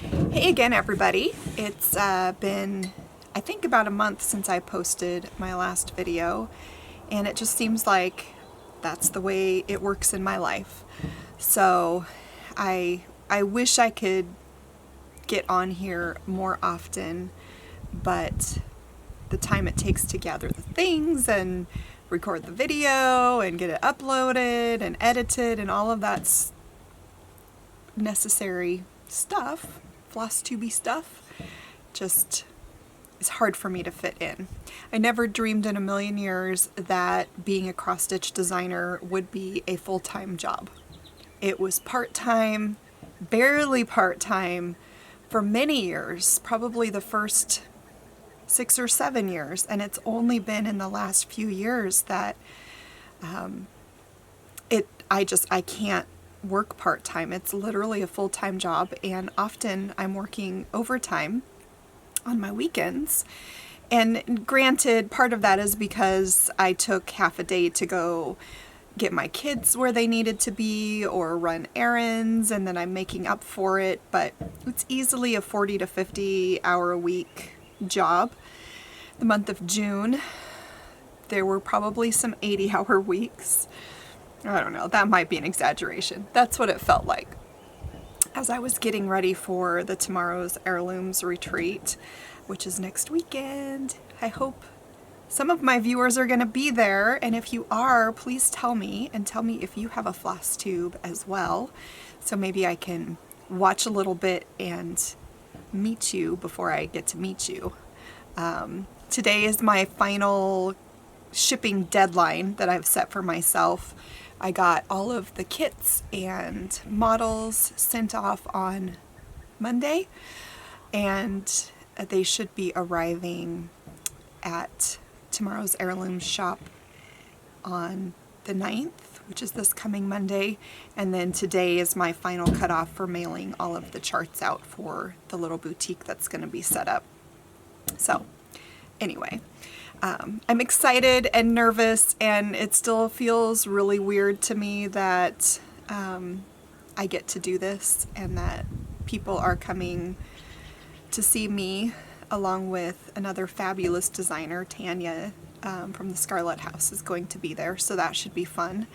Hey again, everybody. It's been, I think, about a month since I posted my last video, and it just seems like that's the way it works in my life. So I wish I could get on here more often, but the time it takes to gather the things and record the video and get it uploaded and edited and all of that's necessary stuff, Flosstube stuff, just is hard for me to fit in. I never dreamed in a million years that being a cross-stitch designer would be a full-time job. It was part-time, barely part-time, for many years, probably the first 6 or 7 years, and it's only been in the last few years that I can't work part-time. It's literally a full-time job, and often I'm working overtime on my weekends. And granted, part of that is because I took half a day to go get my kids where they needed to be or run errands, and then I'm making up for it, but it's easily a 40 to 50 hour a week job. The month of June, there were probably some 80-hour weeks. I don't know, that might be an exaggeration. That's what it felt like. As I was getting ready for the Tomorrow's Heirlooms retreat, which is next weekend, I hope some of my viewers are going to be there, and if you are, please tell me, and tell me if you have a Flosstube as well, so maybe I can watch a little bit and meet you before I get to meet you. Today is my final shipping deadline that I've set for myself. I got all of the kits and models sent off on Monday, and they should be arriving at Tomorrow's Heirloom shop on the 9th, which is this coming Monday, and then today is my final cutoff for mailing all of the charts out for the little boutique that's going to be set up. So anyway, I'm excited and nervous, and it still feels really weird to me that I get to do this and that people are coming to see me along with another fabulous designer. Tanya from the Scarlet House is going to be there, so that should be fun.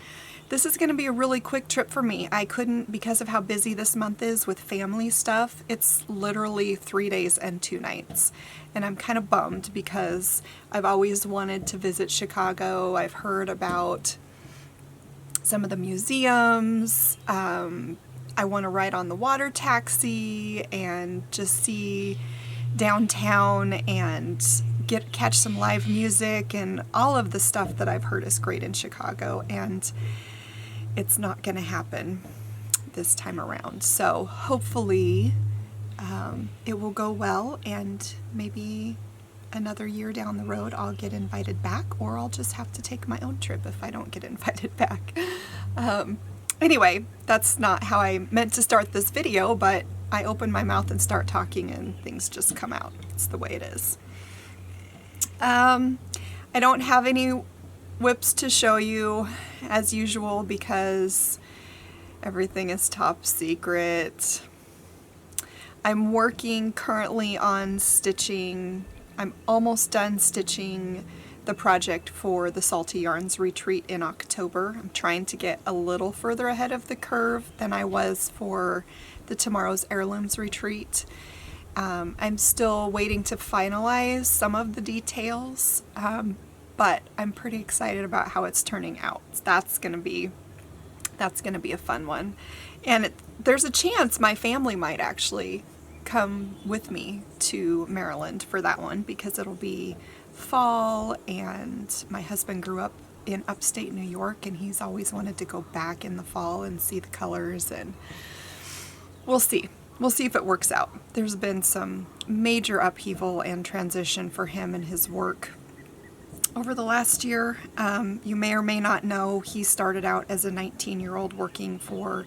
This is going to be a really quick trip for me. I couldn't, because of how busy this month is with family stuff, it's literally 3 days and 2 nights. And I'm kind of bummed because I've always wanted to visit Chicago. I've heard about some of the museums. I want to ride on the water taxi and just see downtown and catch some live music and all of the stuff that I've heard is great in Chicago, and it's not going to happen this time around. So hopefully it will go well, and maybe another year down the road I'll get invited back, or I'll just have to take my own trip if I don't get invited back. Anyway, that's not how I meant to start this video, but I open my mouth and start talking and things just come out. It's the way it is. I don't have any whips to show you as usual because everything is top secret. I'm working currently on stitching. I'm almost done stitching the project for the Salty Yarns retreat in October. I'm trying to get a little further ahead of the curve than I was for the Tomorrow's Heirlooms retreat. I'm still waiting to finalize some of the details, but I'm pretty excited about how it's turning out. That's gonna be a fun one, and there's a chance my family might actually come with me to Maryland for that one because it'll be fall, and my husband grew up in upstate New York, and he's always wanted to go back in the fall and see the colors, and we'll see. We'll see if it works out. There's been some major upheaval and transition for him and his work over the last year. You may or may not know he started out as a 19-year-old working for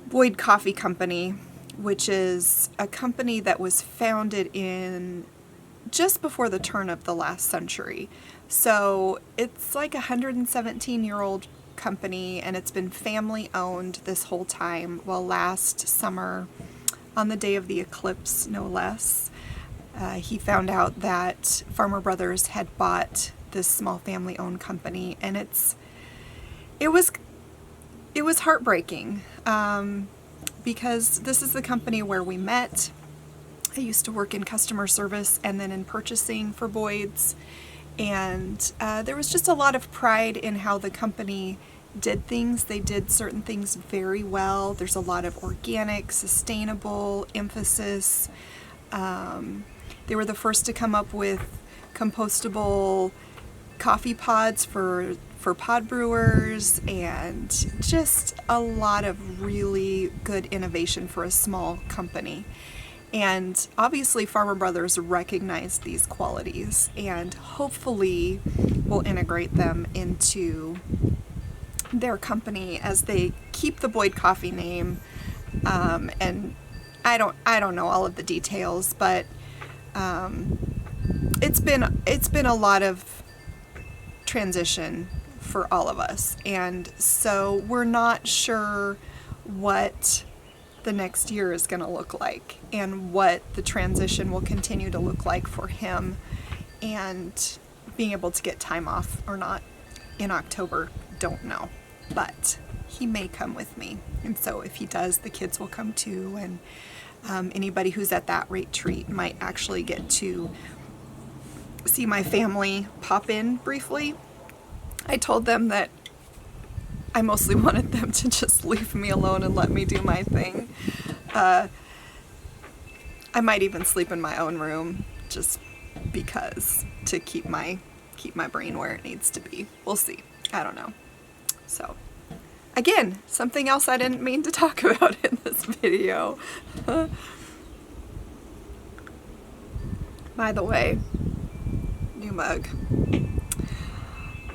Boyd Coffee Company, which is a company that was founded in just before the turn of the last century. So it's like a 117-year-old company, and it's been family owned this whole time. Well, last summer on the day of the eclipse, no less. He found out that Farmer Brothers had bought this small family-owned company, and it was heartbreaking, because this is the company where we met. I used to work in customer service and then in purchasing for Boyd's, and there was just a lot of pride in how the company did things. They did certain things very well. There's a lot of organic, sustainable emphasis. They were the first to come up with compostable coffee pods for pod brewers, and just a lot of really good innovation for a small company. And obviously Farmer Brothers recognized these qualities and hopefully will integrate them into their company as they keep the Boyd Coffee name. And I don't know all of the details, but it's been a lot of transition for all of us, and so we're not sure what the next year is going to look like and what the transition will continue to look like for him, and being able to get time off or not in October, don't know, but he may come with me, and so if he does, the kids will come too, and anybody who's at that retreat might actually get to see my family pop in briefly. I told them that I mostly wanted them to just leave me alone and let me do my thing. I might even sleep in my own room just because, to keep my brain where it needs to be. We'll see. I don't know. So, again, something else I didn't mean to talk about in this video. By the way, new mug.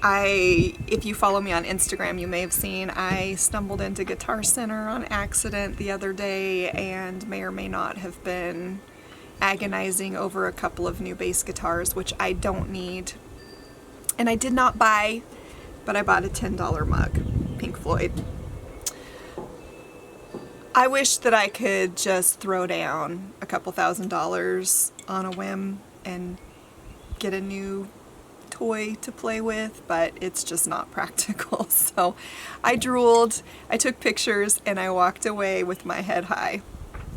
If you follow me on Instagram, you may have seen I stumbled into Guitar Center on accident the other day and may or may not have been agonizing over a couple of new bass guitars, which I don't need. And I did not buy, but I bought a $10 mug, Pink Floyd. I wish that I could just throw down a couple $1,000s on a whim and get a new toy to play with, but it's just not practical. So I drooled, I took pictures, and I walked away with my head high.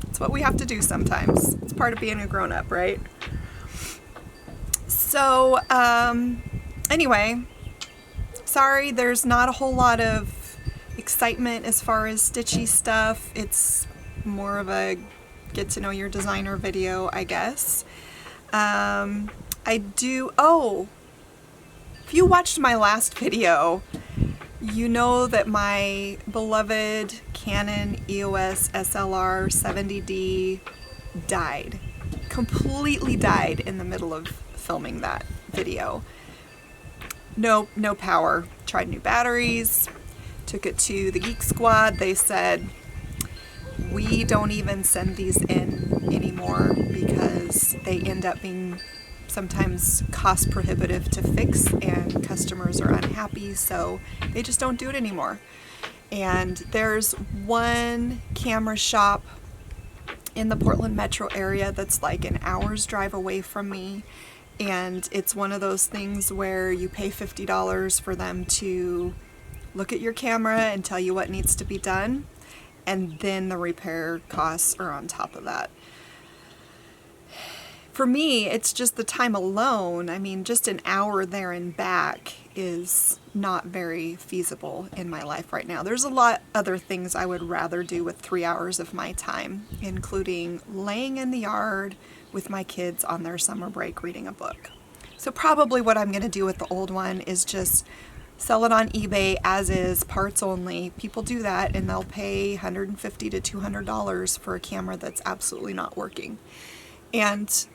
It's what we have to do sometimes. It's part of being a grown-up, right? So anyway, sorry there's not a whole lot of excitement as far as stitchy stuff. It's more of a get to know your designer video, I guess. If you watched my last video, you know that my beloved Canon EOS SLR 70D died. Completely died in the middle of filming that video. No power. Tried new batteries, took it to the Geek Squad. They said, we don't even send these in anymore because they end up being sometimes cost prohibitive to fix and customers are unhappy, so they just don't do it anymore. And there's one camera shop in the Portland metro area that's like an hour's drive away from me, and it's one of those things where you pay $50 for them to look at your camera and tell you what needs to be done, and then the repair costs are on top of that. For me, it's just the time alone. I mean, just an hour there and back is not very feasible in my life right now. There's a lot other things I would rather do with 3 hours of my time, including laying in the yard with my kids on their summer break reading a book. So probably what I'm going to do with the old one is just sell it on eBay as is, parts only. People do that and they'll pay $150 to $200 for a camera that's absolutely not working. And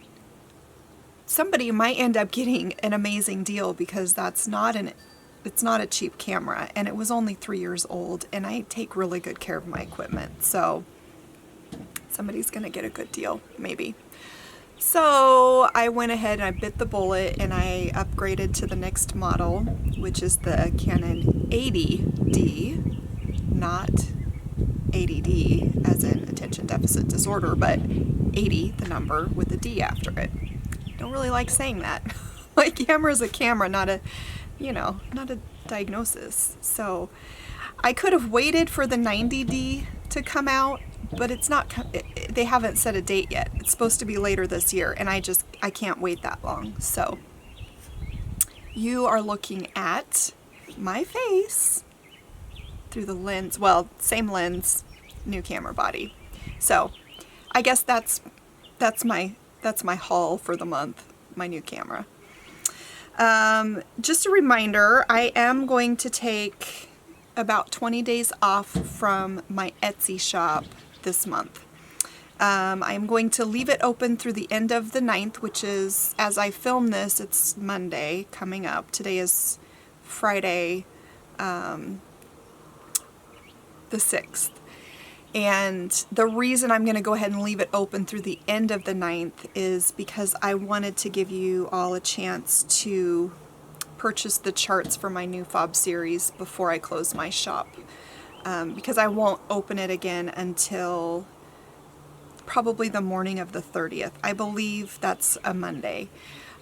somebody might end up getting an amazing deal because it's not a cheap camera, and it was only 3 years old, and I take really good care of my equipment, so somebody's gonna get a good deal, maybe. So I went ahead and I bit the bullet and I upgraded to the next model, which is the Canon 80D, not ADD, as in attention deficit disorder, but 80, the number with a D after it. I don't really like saying that. My camera is a camera, not a diagnosis. So I could have waited for the 90D to come out, but it's not, they haven't set a date yet. It's supposed to be later this year, and I can't wait that long. So you are looking at my face through the lens, well, same lens, new camera body. So I guess that's my haul for the month, my new camera. Just a reminder, I am going to take about 20 days off from my Etsy shop this month. I'm going to leave it open through the end of the 9th, which is, as I film this, it's Monday coming up. Today is Friday, the 6th. And the reason I'm going to go ahead and leave it open through the end of the 9th is because I wanted to give you all a chance to purchase the charts for my new fob series before I close my shop. Because I won't open it again until probably the morning of the 30th. I believe that's a Monday.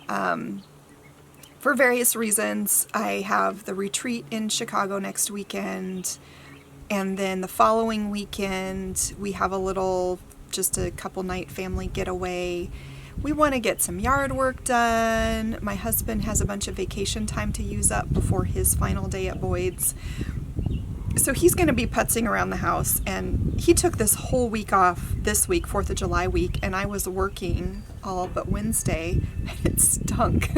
For various reasons, I have the retreat in Chicago next weekend. And then the following weekend, we have just a couple night family getaway. We want to get some yard work done. My husband has a bunch of vacation time to use up before his final day at Boyd's. So he's going to be putzing around the house, and he took this whole week off this week, 4th of July week, and I was working all but Wednesday, and it stunk.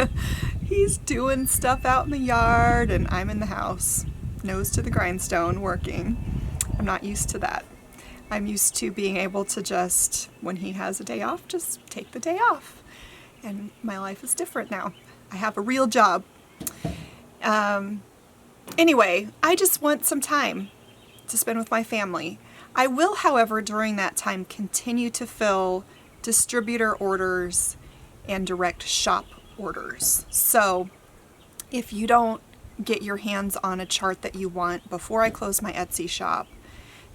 He's doing stuff out in the yard, and I'm in the house, nose to the grindstone, working. I'm not used to that. I'm used to being able to just, when he has a day off, just take the day off. And my life is different now. I have a real job. Anyway, I just want some time to spend with my family. I will, however, during that time, continue to fill distributor orders and direct shop orders. So if you don't get your hands on a chart that you want before I close my Etsy shop,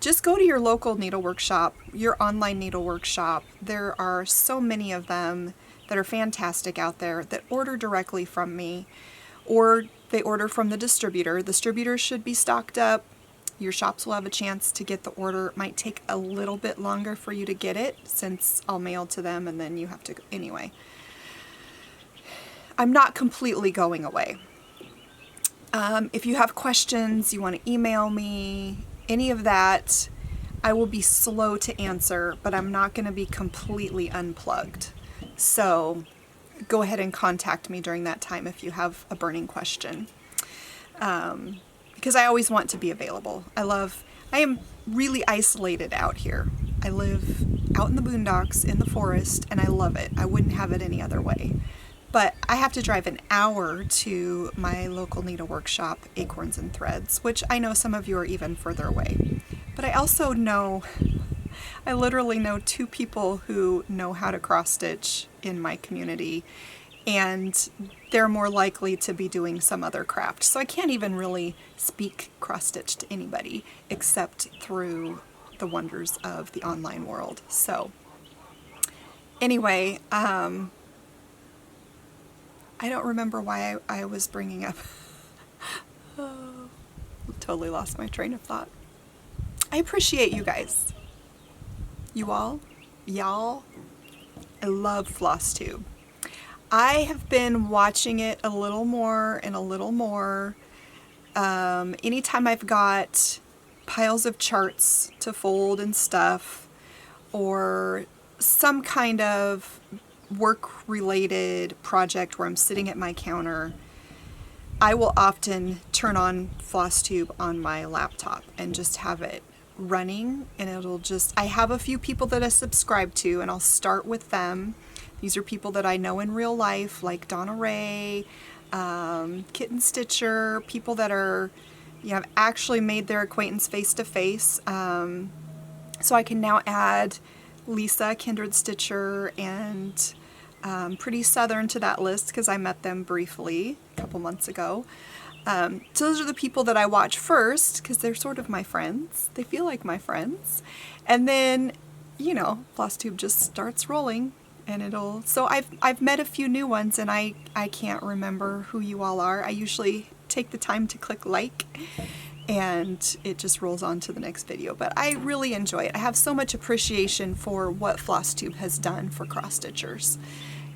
just go to your local needlework shop, your online needlework shop. There are so many of them that are fantastic out there that order directly from me, or they order from the distributor. Distributors should be stocked up. Your shops will have a chance to get the order. It might take a little bit longer for you to get it since I'll mail to them and then you have to go. Anyway, I'm not completely going away. If you have questions, you want to email me, any of that, I will be slow to answer, but I'm not going to be completely unplugged. So go ahead and contact me during that time if you have a burning question. Because I always want to be available. I am really isolated out here. I live out in the boondocks, in the forest, and I love it. I wouldn't have it any other way. But I have to drive an hour to my local needlework shop, Acorns and Threads, which I know some of you are even further away. But I also I literally know 2 people who know how to cross stitch in my community, and they're more likely to be doing some other craft. So I can't even really speak cross stitch to anybody except through the wonders of the online world. So anyway, I don't remember why I was bringing up. Oh, totally lost my train of thought. I appreciate you guys. You all, y'all. I love Flosstube. I have been watching it a little more and a little more. Anytime I've got piles of charts to fold and stuff, or some kind of work-related project where I'm sitting at my counter, I will often turn on Flosstube on my laptop and just have it running, and I have a few people that I subscribe to, and I'll start with them. These are people that I know in real life, like Donna Ray, Kitten Stitcher, people that are, have actually made their acquaintance face to face. So I can now add Lisa, Kindred Stitcher, and Pretty Southern to that list because I met them briefly a couple months ago. Those are the people that I watch first because they're sort of my friends. They feel like my friends. And then, you know, Flosstube just starts rolling and it'll... So I've met a few new ones and I can't remember who you all are. I usually take the time to click like and it just rolls on to the next video. But I really enjoy it. I have so much appreciation for what Flosstube has done for cross-stitchers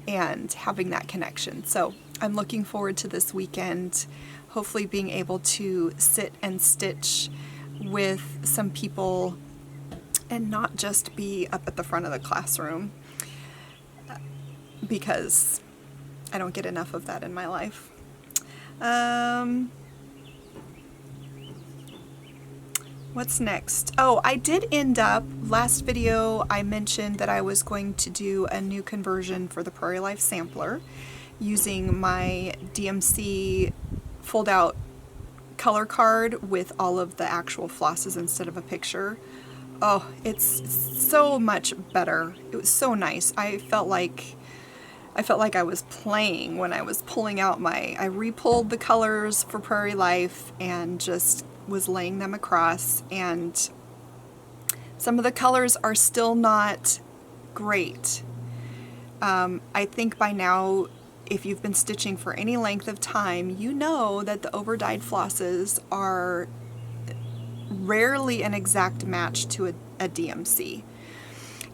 and having that connection. So I'm looking forward to this weekend, hopefully being able to sit and stitch with some people and not just be up at the front of the classroom, because I don't get enough of that in my life. What's next? Oh, I did end up, last video I mentioned that I was going to do a new conversion for the Prairie Life Sampler using my DMC fold out color card with all of the actual flosses instead of a picture. Oh, it's so much better. It was so nice. I felt like I was playing when I was pulling out I re-pulled the colors for Prairie Life and just was laying them across, and some of the colors are still not great. I think by now, if you've been stitching for any length of time, you know that the over-dyed flosses are rarely an exact match to a DMC.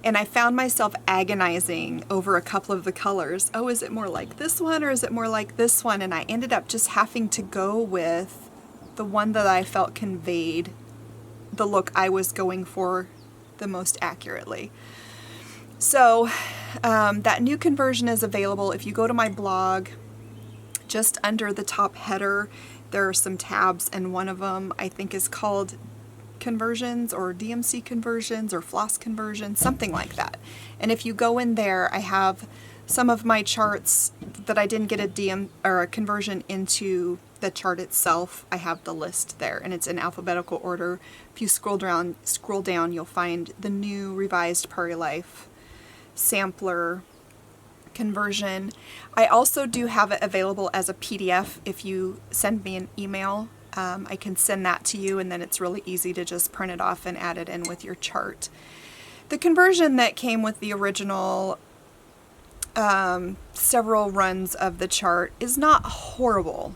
And I found myself agonizing over a couple of the colors. Oh, is it more like this one or is it more like this one? And I ended up just having to go with the one that I felt conveyed the look I was going for the most accurately. So that new conversion is available. If you go to my blog, just under the top header, there are some tabs, and one of them I think is called conversions or DMC conversions or floss conversions, something like that. And if you go in there, I have some of my charts that I didn't get a conversion into the chart itself. I have the list there, and it's in alphabetical order. If you scroll down, you'll find the new revised Prairie Life Sampler conversion. I also do have it available as a PDF. If you send me an email, I can send that to you, and then it's really easy to just print it off and add it in with your chart. The conversion that came with the original several runs of the chart is not horrible,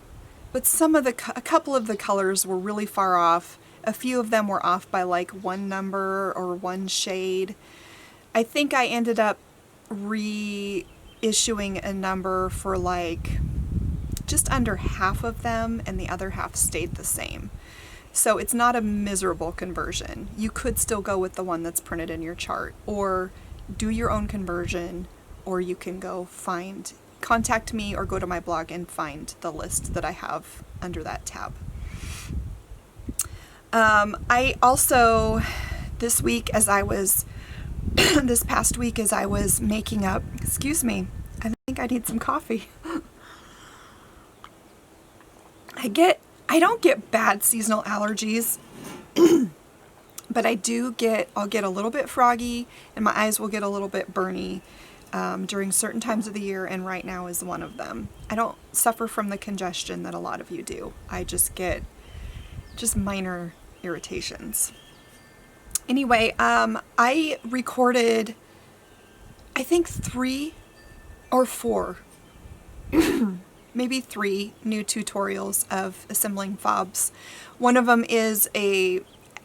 but a couple of the colors were really far off. A few of them were off by like one number or one shade. I think I ended up reissuing a number for like just under half of them, and the other half stayed the same. So it's not a miserable conversion. You could still go with the one that's printed in your chart, or do your own conversion, or you can go contact me or go to my blog and find the list that I have under that tab. I also, this past week as I was making up, excuse me, I think I need some coffee. I don't get bad seasonal allergies, but I'll get a little bit froggy and my eyes will get a little bit burny during certain times of the year, and right now is one of them. I don't suffer from the congestion that a lot of you do. I just get minor irritations. Anyway, I recorded, I think 3 or 4, maybe 3 new tutorials of assembling fobs. One of them is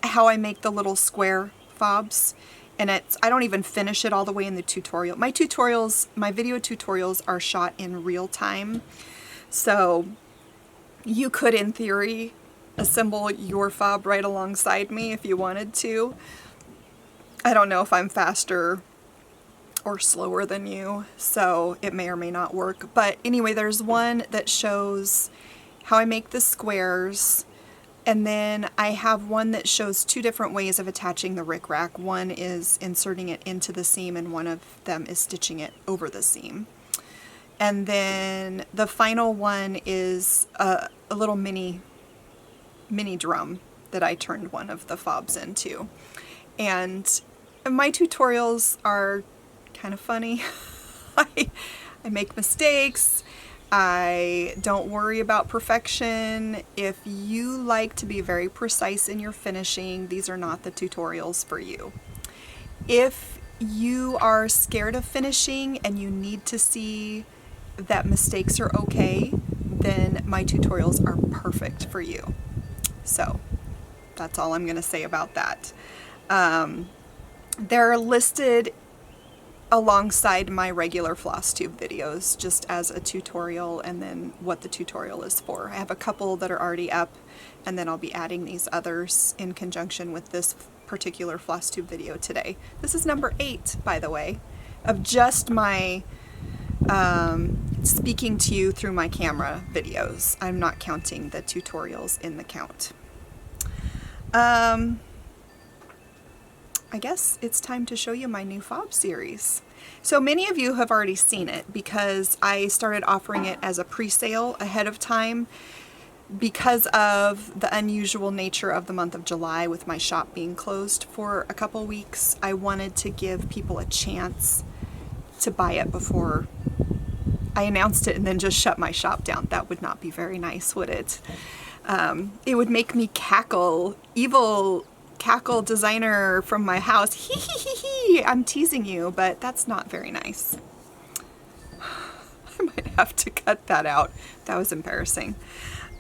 how I make the little square fobs, and I don't even finish it all the way in the tutorial. My video tutorials are shot in real time, so you could, in theory, assemble your fob right alongside me if you wanted to. I don't know if I'm faster or slower than you, so it may or may not work. But anyway, there's one that shows how I make the squares, and then I have one that shows 2 different ways of attaching the rickrack. One is inserting it into the seam, and one of them is stitching it over the seam. And then the final one is a little mini drum that I turned one of the fobs into. And my tutorials are kind of funny. I make mistakes. I don't worry about perfection. If you like to be very precise in your finishing, these are not the tutorials for you. If you are scared of finishing and you need to see that mistakes are okay, then my tutorials are perfect for you. So that's all I'm going to say about that. They're listed alongside my regular Flosstube videos, just as a tutorial and then what the tutorial is for. I have a couple that are already up, and then I'll be adding these others in conjunction with this particular Flosstube video today. This is number 8, by the way, of just my speaking to you through my camera videos. I'm not counting the tutorials in the count. I guess it's time to show you my new fob series. So many of you have already seen it because I started offering it as a pre-sale ahead of time because of the unusual nature of the month of July with my shop being closed for a couple weeks. I wanted to give people a chance to buy it before I announced it and then just shut my shop down. That would not be very nice, would it? It would make me cackle, evil cackle designer from my house. Hee hee hee hee. I'm teasing you, but that's not very nice. I might have to cut that out. That was embarrassing.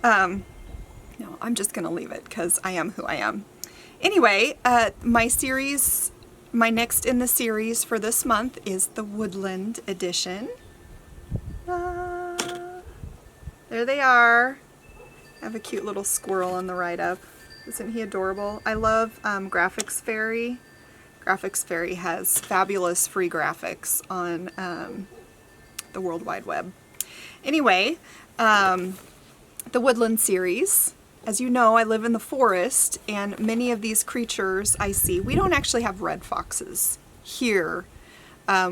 No, I'm just gonna leave it because I am who I am. Anyway, my next in the series for this month is the Woodland edition. There they are. I have a cute little squirrel on the right up. Isn't he adorable? I love Graphics Fairy. Graphics Fairy has fabulous free graphics on the World Wide Web. Anyway, the Woodland series. As you know, I live in the forest, and many of these creatures I see, we don't actually have red foxes here.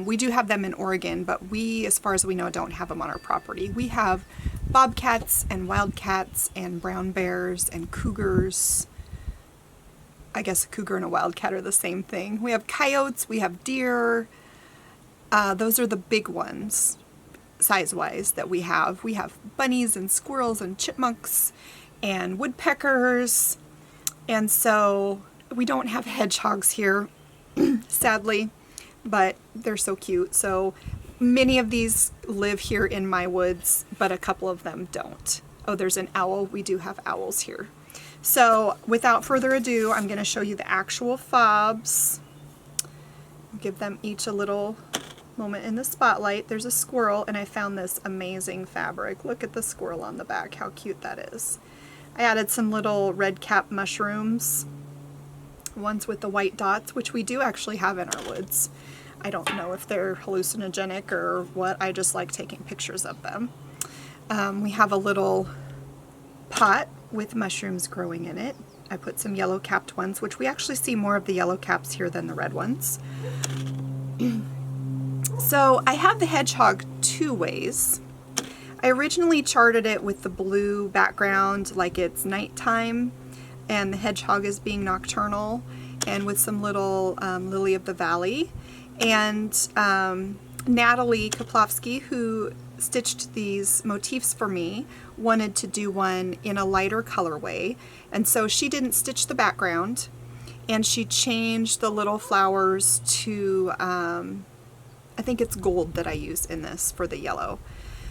We do have them in Oregon, but we, as far as we know, don't have them on our property. We have bobcats and wildcats and brown bears and cougars. I guess a cougar and a wildcat are the same thing. We have coyotes, we have deer. Those are the big ones, size-wise, that we have. We have bunnies and squirrels and chipmunks and woodpeckers. And so we don't have hedgehogs here, sadly, but they're so cute. So many of these live here in my woods, but a couple of them don't. Oh, there's an owl. We do have owls here. So without further ado, I'm going to show you the actual fobs. Give them each a little moment in the spotlight. There's a squirrel, and I found this amazing fabric. Look at the squirrel on the back, how cute that is. I added some little red cap mushrooms, ones with the white dots, which we do actually have in our woods. I don't know if they're hallucinogenic or what. I just like taking pictures of them. We have a little pot with mushrooms growing in it. I put some yellow capped ones, which we actually see more of the yellow caps here than the red ones. So I have the hedgehog 2 ways. I originally charted it with the blue background, like it's nighttime, and the hedgehog is being nocturnal, and with some little lily of the valley. And Natalie Kaplowski, who stitched these motifs for me, wanted to do one in a lighter colorway, and so she didn't stitch the background, and she changed the little flowers to I think it's gold that I use in this for the yellow.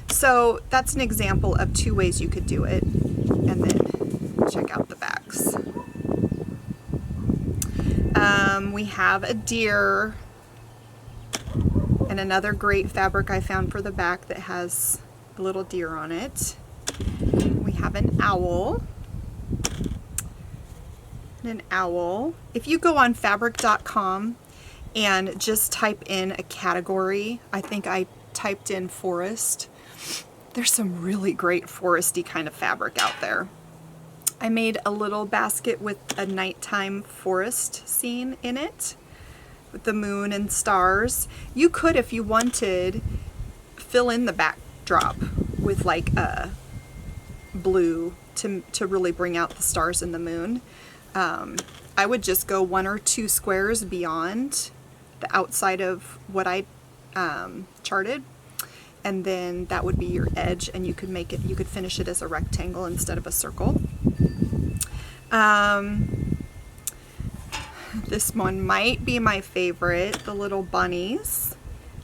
So that's an example of 2 ways you could do it, and then check out the backs. We have a deer, and another great fabric I found for the back that has a little deer on it. We have an owl. And an owl. If you go on fabric.com and just type in a category, I think I typed in forest, there's some really great foresty kind of fabric out there. I made a little basket with a nighttime forest scene in it, with the moon and stars. You could, if you wanted, fill in the backdrop with like a blue to really bring out the stars and the moon. I would just go 1 or 2 squares beyond the outside of what I charted, and then that would be your edge, and you could finish it as a rectangle instead of a circle. This one might be my favorite, the little bunnies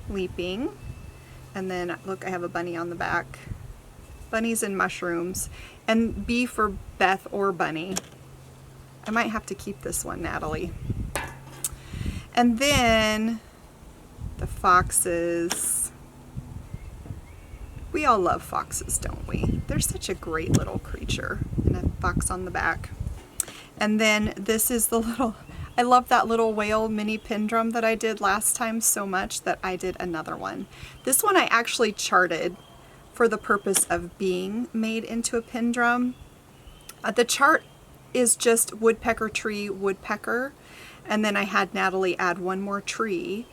leaping. And then look, I have a bunny on the back. Bunnies and mushrooms. And B for Beth or Bunny. I might have to keep this one, Natalie. And then the foxes. We all love foxes, don't we? They're such a great little creature. And a fox on the back. And then this is the little... I love that little whale mini pin drum that I did last time so much that I did another one. This one I actually charted for the purpose of being made into a pin drum. The chart is just woodpecker tree, woodpecker, and then I had Natalie add one more tree.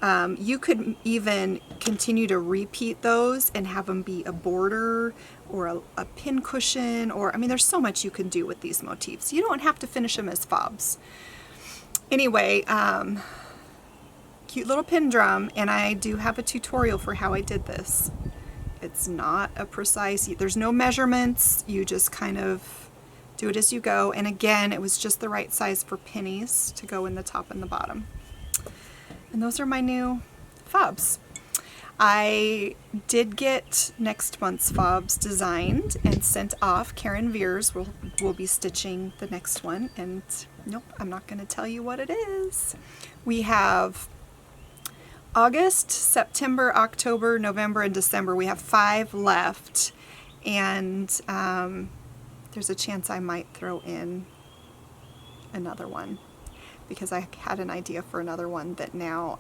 You could even continue to repeat those and have them be a border or a pin cushion, or I mean there's so much you can do with these motifs. You don't have to finish them as fobs. Anyway, cute little pin drum, and I do have a tutorial for how I did this. It's not a precise, there's no measurements, you just kind of do it as you go, and again, it was just the right size for pennies to go in the top and the bottom. And those are my new fobs. I did get next month's fobs designed and sent off. Karen Veers will be stitching the next one, and nope, I'm not going to tell you what it is. We have August, September, October, November, and December. We have 5 left, and there's a chance I might throw in another one because I had an idea for another one that now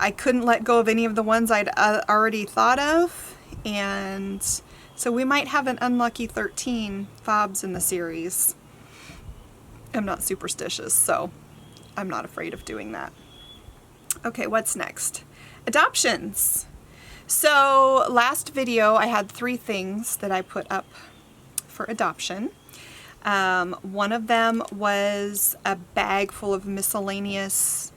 I couldn't let go of any of the ones I'd already thought of, and so we might have an unlucky 13 fobs in the series. I'm not superstitious, so I'm not afraid of doing that. Okay, what's next? Adoptions. So last video I had 3 things that I put up for adoption. One of them was a bag full of miscellaneous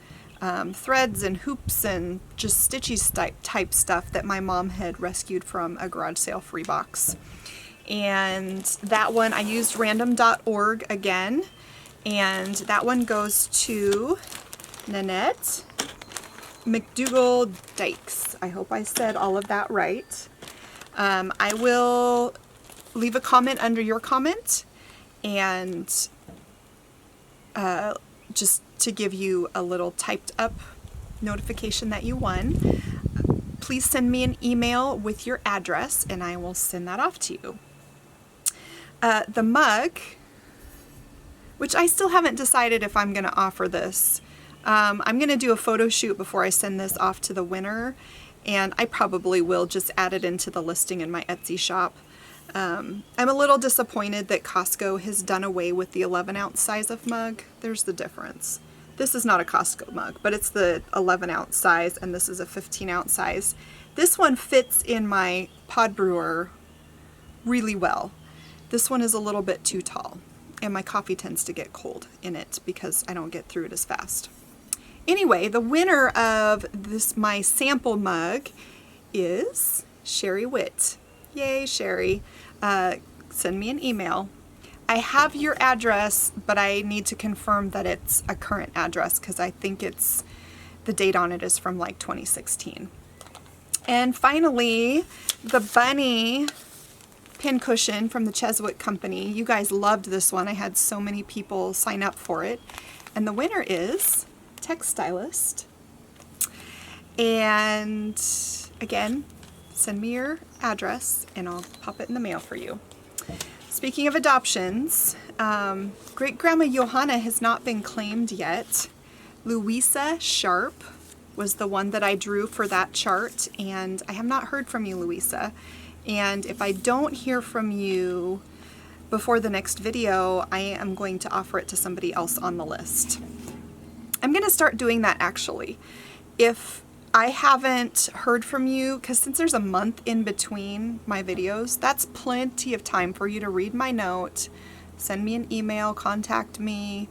threads and hoops and just stitchy type stuff that my mom had rescued from a garage sale free box. And that one I used random.org again, and that one goes to Nanette McDougall Dykes. I hope I said all of that right. I will leave a comment under your comment, and just to give you a little typed up notification that you won. Please send me an email with your address and I will send that off to you. The mug, which I still haven't decided if I'm going to offer this. I'm going to do a photo shoot before I send this off to the winner, and I probably will just add it into the listing in my Etsy shop. I'm a little disappointed that Costco has done away with the 11-ounce size of mug. There's the difference. This is not a Costco mug, but it's the 11-ounce size, and this is a 15-ounce size. This one fits in my pod brewer really well. This one is a little bit too tall, and my coffee tends to get cold in it because I don't get through it as fast. Anyway, the winner of my sample mug is Sherry Witt. Yay, Sherry. Send me an email. I have your address, but I need to confirm that it's a current address because I think the date on it is from like 2016. And finally, the bunny pincushion from the Cheswick Company. You guys loved this one. I had so many people sign up for it. And the winner is Textilist. And again, send me your address and I'll pop it in the mail for you. Speaking of adoptions, Great Grandma Johanna has not been claimed yet. Louisa Sharp was the one that I drew for that chart, and I have not heard from you, Louisa. And if I don't hear from you before the next video, I am going to offer it to somebody else on the list. I'm going to start doing that actually. If I haven't heard from you, because since there's a month in between my videos, that's plenty of time for you to read my note, send me an email, contact me.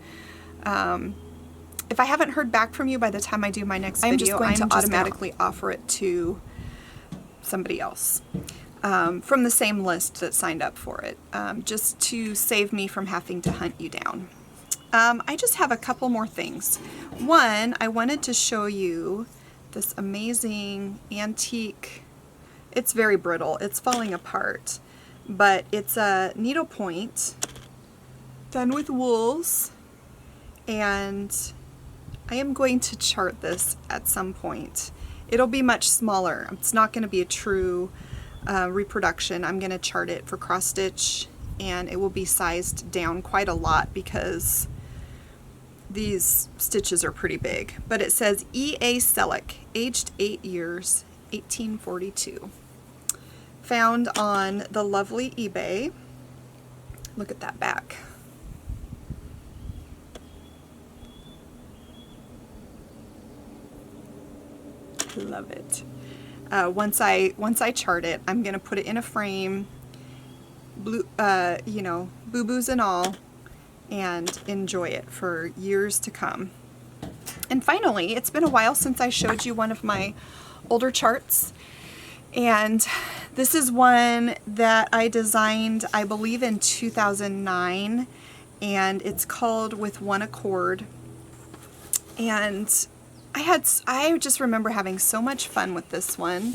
If I haven't heard back from you by the time I do my next video, I'm just going to automatically offer it to somebody else from the same list that signed up for it, just to save me from having to hunt you down. I just have a couple more things. One, I wanted to show you this amazing antique. It's very brittle. It's falling apart, but it's a needlepoint done with wools, and I am going to chart this at some point. It'll be much smaller. It's not going to be a true reproduction. I'm going to chart it for cross stitch, and it will be sized down quite a lot because these stitches are pretty big. But it says E.A. Selleck, aged 8 years, 1842. Found on the lovely eBay. Look at that back. Love it. Once I chart it, I'm gonna put it in a frame, blue, you know, boo-boos and all, and enjoy it for years to come. And finally, it's been a while since I showed you one of my older charts, and this is one that I designed, I believe, in 2009, and it's called With One Accord. And I just remember having so much fun with this one.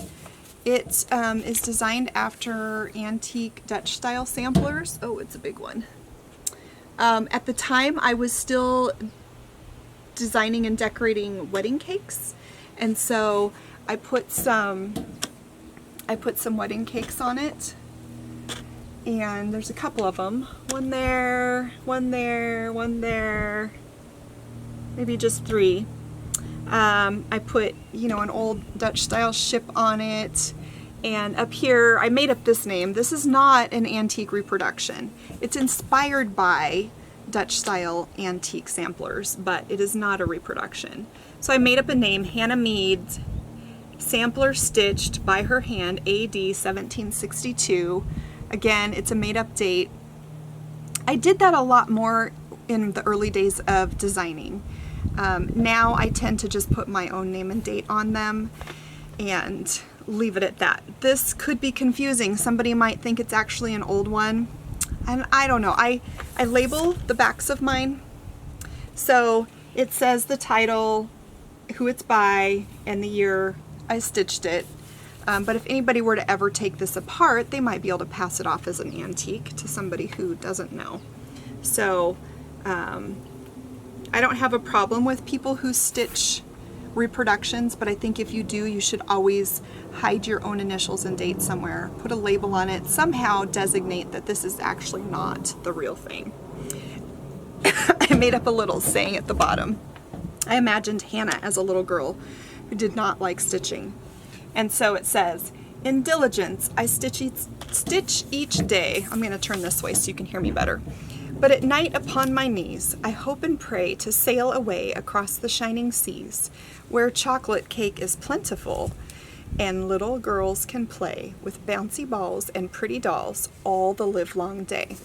It is designed after antique Dutch style samplers. Oh, it's a big one. At the time, I was still designing and decorating wedding cakes, and so I put some wedding cakes on it, and there's a couple of them. One there, one there, one there, maybe just 3. I put, you know, an old Dutch style ship on it, and up here I made up this name. This is not an antique reproduction. It's inspired by Dutch style antique samplers, but it is not a reproduction. So I made up a name, Hannah Mead, sampler stitched by her hand, AD 1762. Again, it's a made-up date. I did that a lot more in the early days of designing. Now I tend to just put my own name and date on them and leave it at that. This could be confusing. Somebody might think it's actually an old one, and I don't know. I label the backs of mine, so it says the title, who it's by, and the year I stitched it. But if anybody were to ever take this apart, they might be able to pass it off as an antique to somebody who doesn't know. So I don't have a problem with people who stitch reproductions, but I think if you do, you should always hide your own initials and date somewhere. Put a label on it, somehow designate that this is actually not the real thing. I made up a little saying at the bottom. I imagined Hannah as a little girl who did not like stitching. And so it says, in diligence, I stitch each day. I'm going to turn this way so you can hear me better. But at night upon my knees, I hope and pray to sail away across the shining seas, where chocolate cake is plentiful, and little girls can play with bouncy balls and pretty dolls all the livelong day.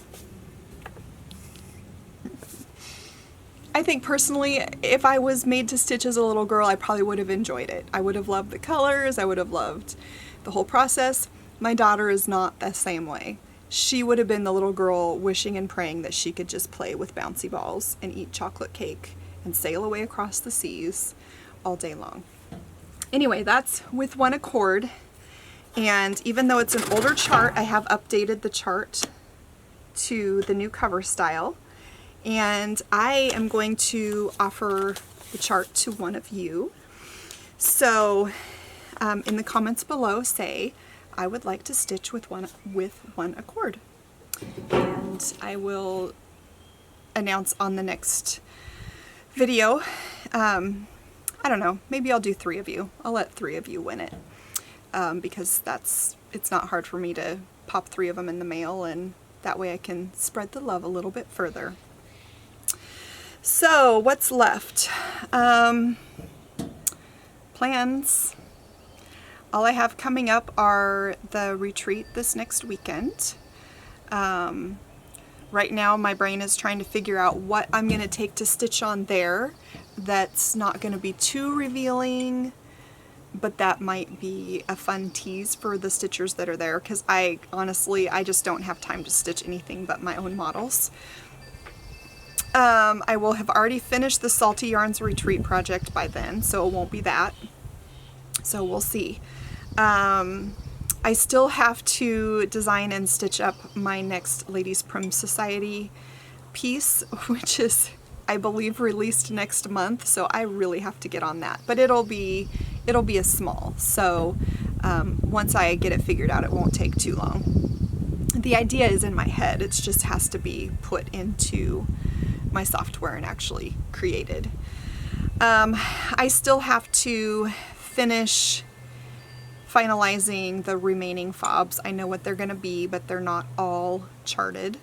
I think personally, if I was made to stitch as a little girl, I probably would have enjoyed it. I would have loved the colors, I would have loved the whole process. My daughter is not the same way. She would have been the little girl wishing and praying that she could just play with bouncy balls and eat chocolate cake and sail away across the seas all day long. Anyway, that's With One Accord, and even though it's an older chart, I have updated the chart to the new cover style, and I am going to offer the chart to one of you. So in the comments below, say, I would like to stitch with one accord, and I will announce on the next video. I don't know, maybe I'll do 3 of you. I'll let 3 of you win it, because it's not hard for me to pop 3 of them in the mail, and that way I can spread the love a little bit further. So what's left? Plans. All I have coming up are the retreat this next weekend. Right now my brain is trying to figure out what I'm going to take to stitch on there that's not going to be too revealing, but that might be a fun tease for the stitchers that are there, because I honestly, I just don't have time to stitch anything but my own models. I will have already finished the Salty Yarns Retreat project by then, so it won't be that. So we'll see. I still have to design and stitch up my next Ladies Prim Society piece, which is, I believe, released next month, so I really have to get on that. But it'll be a small, so once I get it figured out, it won't take too long. The idea is in my head, it just has to be put into my software and actually created. I still have to finish finalizing the remaining fobs. I know what they're going to be, but they're not all charted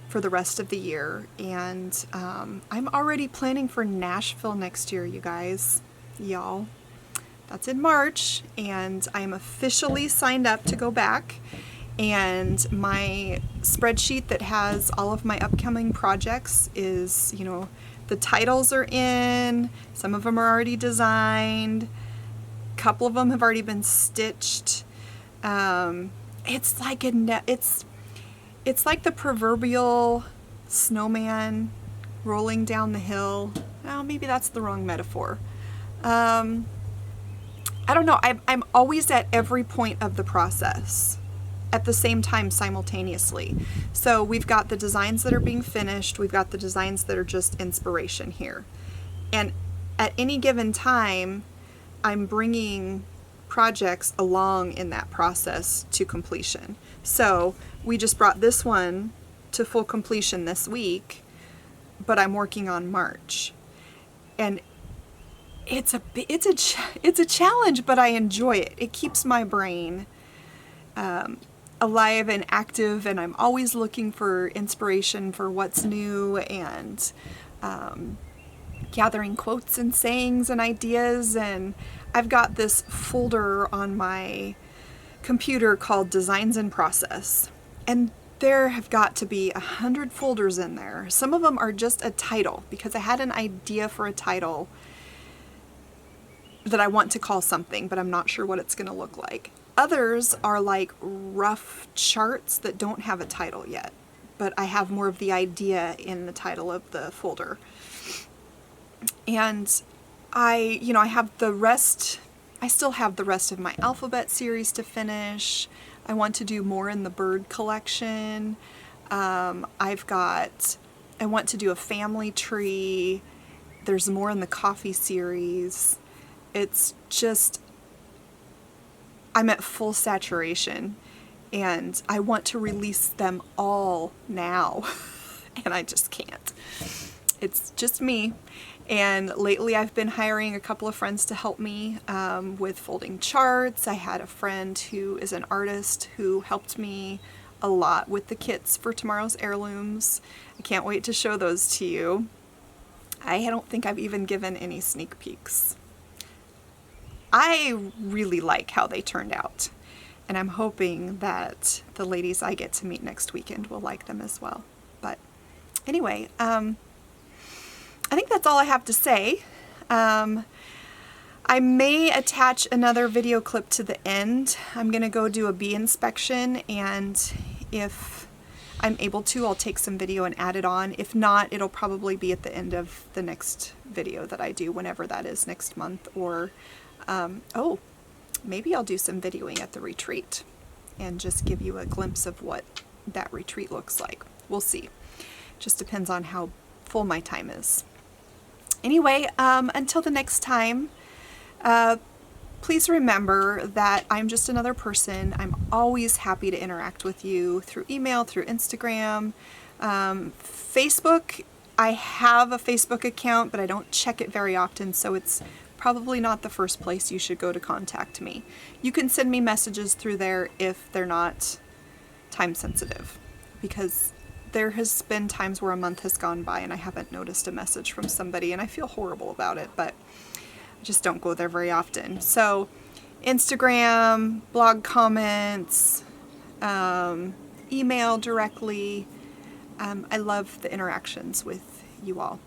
for the rest of the year. And I'm already planning for Nashville next year, you guys, y'all. That's in March, and I'm officially signed up to go back. And my spreadsheet that has all of my upcoming projects is, you know, the titles are in, some of them are already designed, a couple of them have already been stitched. It's like it's like the proverbial snowman rolling down the hill. Oh, maybe that's the wrong metaphor. I don't know. I'm always at every point of the process at the same time simultaneously. So we've got the designs that are being finished, we've got the designs that are just inspiration here. And at any given time, I'm bringing projects along in that process to completion. So we just brought this one to full completion this week, but I'm working on March. And it's a challenge, but I enjoy it. It keeps my brain alive and active, and I'm always looking for inspiration for what's new, and gathering quotes and sayings and ideas. And I've got this folder on my computer called Designs in Process, and there have got to be 100 folders in there. Some of them are just a title, because I had an idea for a title that I want to call something, but I'm not sure what it's going to look like. Others are like rough charts that don't have a title yet, but I have more of the idea in the title of the folder. And I have the rest, I still have the rest of my alphabet series to finish. I want to do more in the bird collection. I want to do a family tree. There's more in the coffee series. It's just, I'm at full saturation, and I want to release them all now, and I just can't. It's just me. And lately I've been hiring a couple of friends to help me with folding charts. I had a friend who is an artist who helped me a lot with the kits for tomorrow's heirlooms. I can't wait to show those to you. I don't think I've even given any sneak peeks. I really like how they turned out, and I'm hoping that the ladies I get to meet next weekend will like them as well. But anyway, I think that's all I have to say. I may attach another video clip to the end. I'm gonna go do a bee inspection, and if I'm able to, I'll take some video and add it on. If not, it'll probably be at the end of the next video that I do, whenever that is, next month, or oh, maybe I'll do some videoing at the retreat and just give you a glimpse of what that retreat looks like. We'll see. Just depends on how full my time is. Anyway, until the next time, please remember that I'm just another person. I'm always happy to interact with you through email, through Instagram, Facebook. I have a Facebook account, but I don't check it very often, so it's probably not the first place you should go to contact me. You can send me messages through there if they're not time sensitive, because there has been times where a month has gone by and I haven't noticed a message from somebody, and I feel horrible about it, but I just don't go there very often. So Instagram, blog comments, email directly. I love the interactions with you all.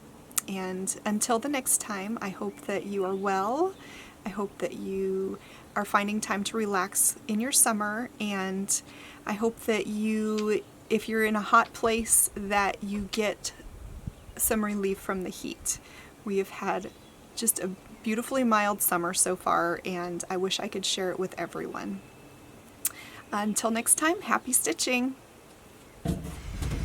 And until the next time, I hope that you are well, I hope that you are finding time to relax in your summer, and I hope that you, if you're in a hot place, that you get some relief from the heat. We have had just a beautifully mild summer so far, and I wish I could share it with everyone. Until next time, happy stitching!